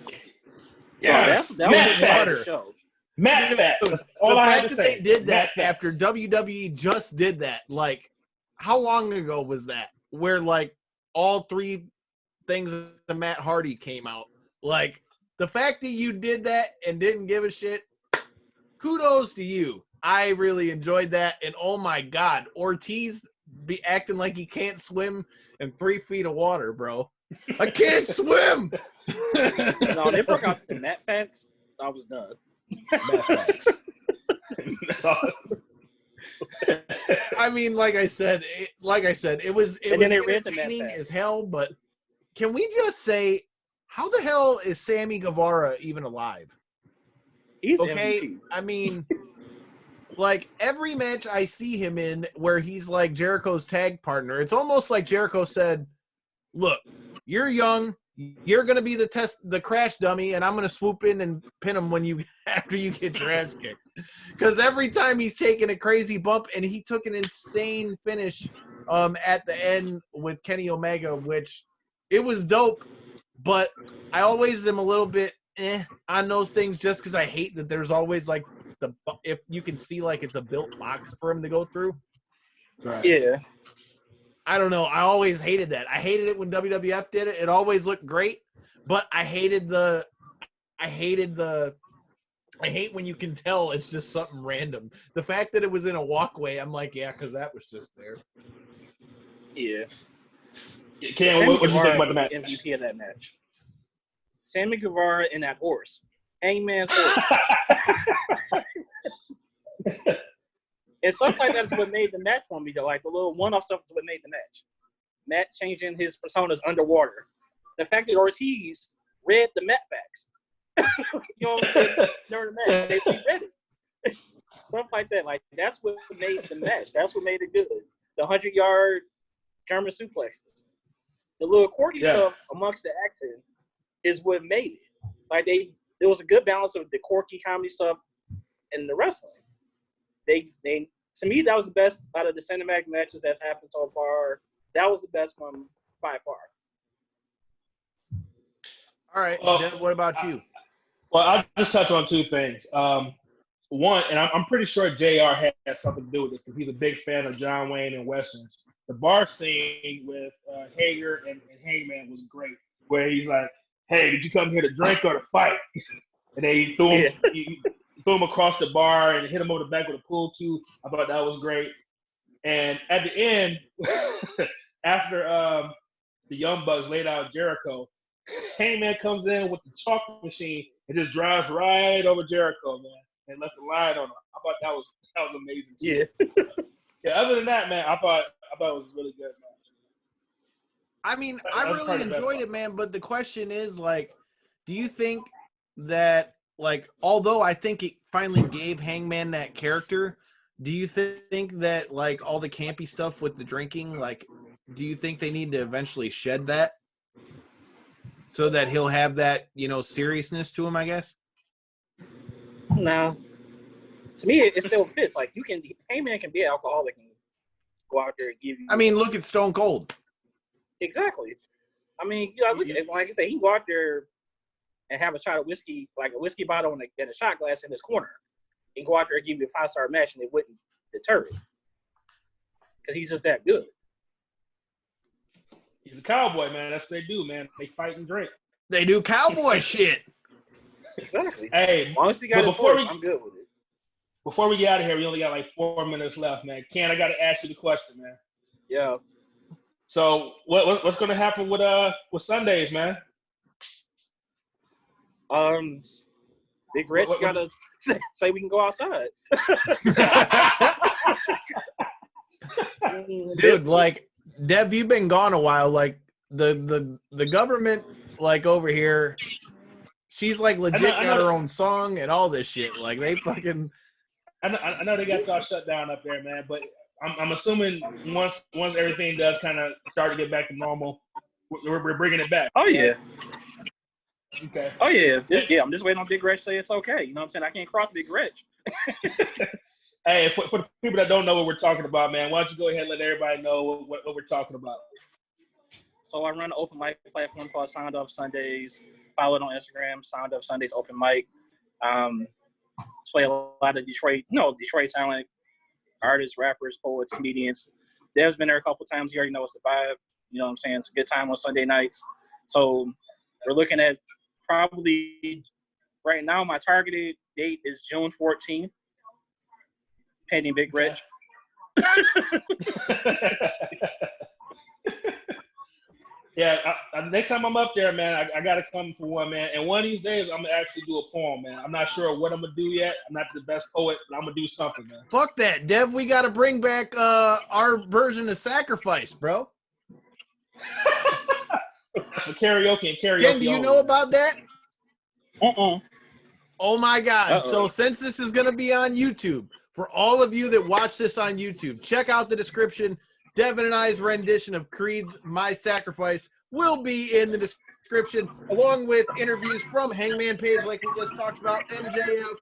Yeah, that was a Water. show. Matt Fat. That's all The I fact had to that say. they did Matt that Fat. after WWE just did that, like, how long ago was that? Where, like, all three things of Matt Hardy came out. Like, the fact that you did that and didn't give a shit, kudos to you. I really enjoyed that. And, oh, my God, Ortiz be acting like he can't swim in 3 feet of water, bro. I can't swim! No, they broke out the Matt facts. I was done. Matt Fat. That's all. I mean, like I said, it was And then they read the entertaining Matt as hell. But can we just say, how the hell is Sammy Guevara even alive? He's Okay, MVP. I mean, like every match I see him in, where he's like Jericho's tag partner, it's almost like Jericho said, "Look, you're young." You're gonna be the crash dummy, and I'm gonna swoop in and pin him after you get your ass kicked. Because every time he's taking a crazy bump, and he took an insane finish at the end with Kenny Omega, which it was dope. But I always am a little bit on those things, just because I hate that there's always like if you can see like it's a built box for him to go through. Right. Yeah. I don't know. I always hated that. I hated it when WWF did it. It always looked great, but I hate when you can tell it's just something random. The fact that it was in a walkway, I'm like, yeah, because that was just there. Yeah. Cam, what did you think about the match? MVP of that match. Sammy Guevara and that horse. Hangman's horse. And stuff like that is what made the match for me. Like the little one-off stuff is what made the match. Matt changing his personas underwater. The fact that Ortiz read the Matt facts. You know what I'm saying? During the match, they read it. Stuff like that. Like that's what made the match. That's what made it good. The 100-yard German suplexes. The little quirky stuff amongst the action is what made it. Like there was a good balance of the quirky comedy stuff and the wrestling. They to me, that was the best out of the cinematic matches that's happened so far. That was the best one by far. All right. Deb, what about you? Well, I'll just touch on two things. One, and I'm pretty sure JR had something to do with this because he's a big fan of John Wayne and Westerns. The bar scene with Hager and Hangman was great, where he's like, hey, did you come here to drink or to fight? And then he threw him, threw him across the bar and hit him over the back with a pool cue. I thought that was great. And at the end, after the Young Bucks laid out Jericho, Hangman comes in with the chocolate machine and just drives right over Jericho, man, and left the line on him. I thought that was amazing. Yeah. Yeah. Other than that, man, I thought it was really good, man. I mean, I really enjoyed it, man. But the question is, like, do you think that, like, although I think it finally gave Hangman that character, do you think that, like, all the campy stuff with the drinking, like, do you think they need to eventually shed that so that he'll have that, you know, seriousness to him, I guess? No. To me, it still fits. Like, Hangman can be an alcoholic and go out there and give you. I mean, look at Stone Cold. Exactly. I mean, you know, look at it. Like I said, he can go out there and have a shot of whiskey, like a whiskey bottle and a shot glass in his corner, and go out there and give you a 5-star match, and it wouldn't deter it because he's just that good. He's a cowboy, man. That's what they do, man. They fight and drink. They do cowboy shit. Exactly. Hey, as long as he got his horse, I'm good with it. Before we get out of here, we only got like 4 minutes left, man. Ken, I got to ask you the question, man. Yeah. So what's going to happen with Sundays, man? Big Rich got to say we can go outside. Dude, like, Deb, you've been gone a while. Like, the government, like, over here, she's like legit got her own song and all this shit. Like, they fucking. I know they got y'all shut down up there, man. But I'm assuming once everything does kind of start to get back to normal, we're bringing it back. Oh yeah. Okay. Oh yeah. I'm just waiting on Big Rich to say it's okay. You know what I'm saying? I can't cross Big Rich. Hey, for the people that don't know what we're talking about, man, why don't you go ahead and let everybody know what we're talking about? So I run an open mic platform called Sound Off Sundays. Follow it on Instagram, Sound Off Sundays Open Mic. Play a lot of Detroit talent, artists, rappers, poets, comedians. Dev's been there a couple times. He already knows the vibe. You know what I'm saying? It's a good time on Sunday nights. So we're looking at probably right now, my targeted date is June 14th, pending Big Rich. Yeah, next time I'm up there, man, I got to come for one, man. And one of these days, I'm going to actually do a poem, man. I'm not sure what I'm going to do yet. I'm not the best poet, but I'm going to do something, man. Fuck that, Dev. We got to bring back our version of Sacrifice, bro. For karaoke and karaoke. Ken, do you know about that? Oh, my God. Uh-oh. So since this is going to be on YouTube, for all of you that watch this on YouTube, check out the description. Devin and I's rendition of Creed's My Sacrifice will be in the description, along with interviews from Hangman Page, like we just talked about, MJF,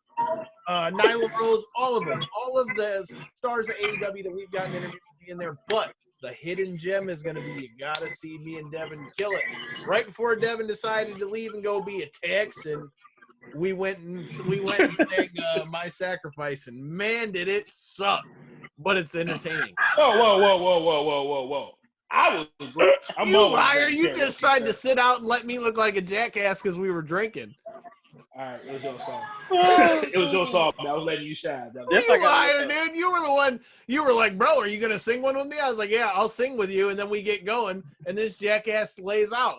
Nyla Rose, all of them. All of the stars of AEW that we've gotten interviews in there. But the hidden gem is going to be, you got to see me and Devin kill it. Right before Devin decided to leave and go be a Texan, we went and sang My Sacrifice, and man, did it suck. But it's entertaining. Whoa. I was great. You liar. You just tried to sit out and let me look like a jackass because we were drinking. All right, it was your song. It was your song, man. I was letting you shine, brother. You liar, dude. You were the one. You were like, bro, are you going to sing one with me? I was like, yeah, I'll sing with you. And then we get going, and this jackass lays out.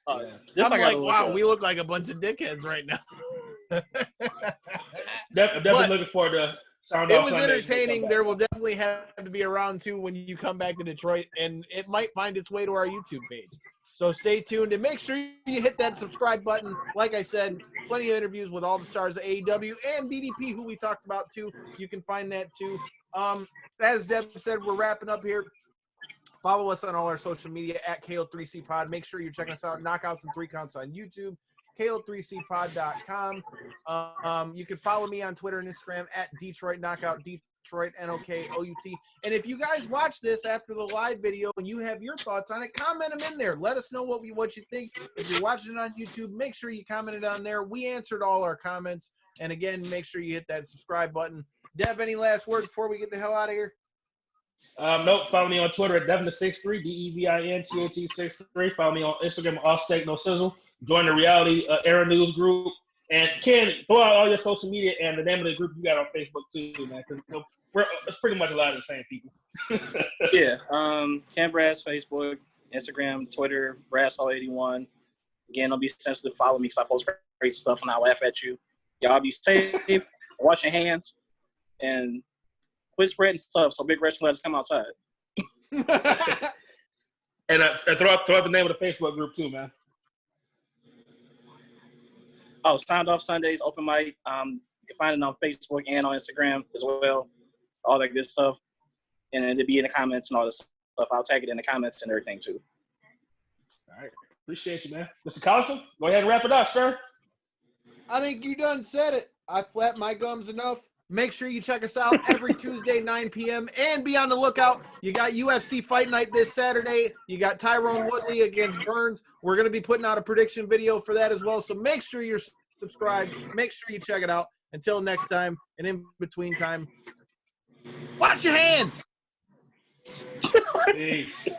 I'm like, wow, we look like a bunch of dickheads right now. Definitely looking forward to Sound It Off was Sundays. entertaining. There will definitely have to be a round 2 when you come back to Detroit, and it might find its way to our YouTube page. So stay tuned and make sure you hit that subscribe button. Like I said, plenty of interviews with all the stars of AEW and DDP, who we talked about too. You can find that too. As Deb said, we're wrapping up here. Follow us on all our social media at KO3C Pod. Make sure you're checking us out. Knockouts and 3 Counts on YouTube. KO3CPod.com. You can follow me on Twitter and Instagram at Detroit Knockout, Detroit NOKOUT. And if you guys watch this after the live video and you have your thoughts on it, comment them in there. Let us know what you think. If you're watching it on YouTube, make sure you comment it on there. We answered all our comments. And again, make sure you hit that subscribe button. Dev, any last words before we get the hell out of here? Nope. Follow me on Twitter at Devin63, DEVINTOT63. Follow me on Instagram, All Steak No Sizzle. Join the Reality Era News group. And Ken, throw out all your social media and the name of the group you got on Facebook too, man. Because it's pretty much a lot of the same people. Yeah. Ken Brass, Facebook, Instagram, Twitter, Brass81. Again, don't be sensitive. Follow me because I post great stuff and I laugh at you. Y'all be safe. Wash your hands. And quit spreading stuff so Big Rich can let us come outside. And throw out the name of the Facebook group too, man. Oh, Sound Off Sundays, open mic. You can find it on Facebook and on Instagram as well. All that good stuff. And it'll be in the comments and all this stuff. I'll tag it in the comments and everything too. All right. Appreciate you, man. Mr. Collison, go ahead and wrap it up, sir. I think you done said it. I flapped my gums enough. Make sure you check us out every Tuesday, 9 p.m. And be on the lookout. You got UFC Fight Night this Saturday. You got Tyrone Woodley against Burns. We're going to be putting out a prediction video for that as well. So make sure you're subscribed. Make sure you check it out. Until next time, and in between time, wash your hands. Peace.